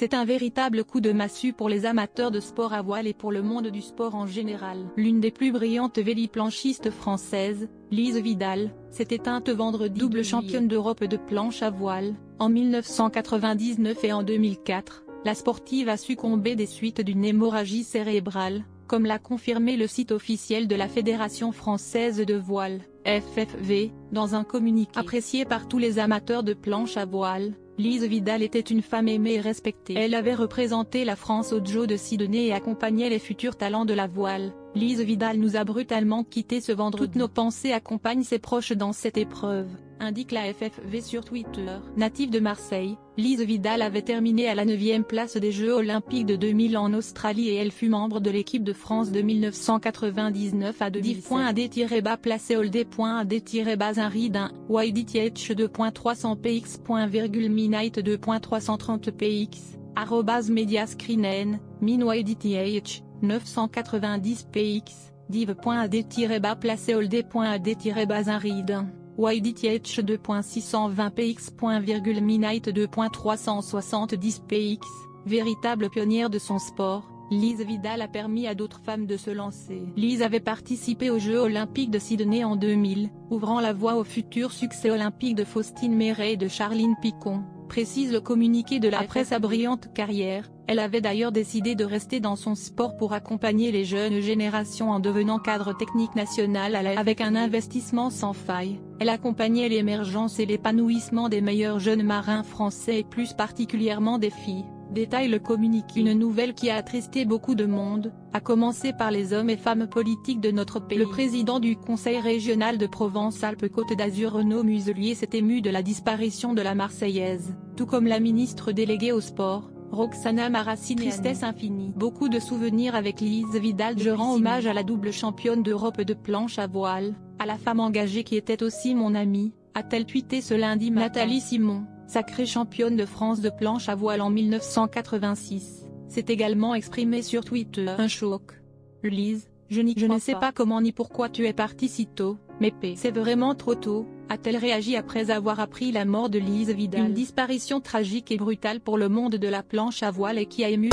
C'est un véritable coup de massue pour les amateurs de sport à voile et pour le monde du sport en général. L'une des plus brillantes véliplanchistes françaises, Lise Vidal, s'est éteinte vendredi. Double championne d'Europe de planche à voile, en 1999 et en 2004, la sportive a succombé des suites d'une hémorragie cérébrale, comme l'a confirmé le site officiel de la Fédération française de voile, FFV, dans un communiqué. Appréciée par tous les amateurs de planche à voile, Lise Vidal était une femme aimée et respectée. Elle avait représenté la France aux Jeux de Sydney et accompagnait les futurs talents de la voile. Lise Vidal nous a brutalement quittés ce vendredi. Toutes nos pensées accompagnent ses proches dans cette épreuve, indique la FFV sur Twitter. Native de Marseille, Lise Vidal avait terminé à la 9e place des Jeux Olympiques de 2000 en Australie et elle fut membre de l'équipe de France de 1999 à 2017. Placé Oldé.ad-un read 1, YDTH 2.300 px. Minite 2.330 px, @mediascreen, min YDTH, 990 px, div.ad- placé Oldé.ad-un read 1. YDTH 2.620 px. Minite 2.370 px, véritable pionnière de son sport, Lise Vidal a permis à d'autres femmes de se lancer. Lise avait participé aux Jeux Olympiques de Sydney en 2000, ouvrant la voie au futur succès olympique de Faustine Mérey et de Charline Picon, précise le communiqué de la presse. Après sa brillante carrière, elle avait d'ailleurs décidé de rester dans son sport pour accompagner les jeunes générations en devenant cadre technique national avec un investissement sans faille. Elle accompagnait l'émergence et l'épanouissement des meilleurs jeunes marins français et plus particulièrement des filles, détaille le communiqué. Une nouvelle qui a attristé beaucoup de monde, à commencer par les hommes et femmes politiques de notre pays. Le président du Conseil régional de Provence-Alpes-Côte d'Azur Renaud Muselier s'est ému de la disparition de la Marseillaise, tout comme la ministre déléguée au sport, Roxana Maracineanu. Tristesse infinie. Beaucoup de souvenirs avec Lise Vidal. Je rends hommage à la double championne d'Europe de planche à voile, à la femme engagée qui était aussi mon amie, a-t-elle tweeté ce lundi matin. Nathalie Simon, sacrée championne de France de planche à voile en 1986, s'est également exprimée sur Twitter. Un choc. Lise, je ne sais pas comment ni pourquoi tu es partie si tôt, mais c'est vraiment trop tôt, a-t-elle réagi après avoir appris la mort de Lise Vidal. Une disparition tragique et brutale pour le monde de la planche à voile et qui a ému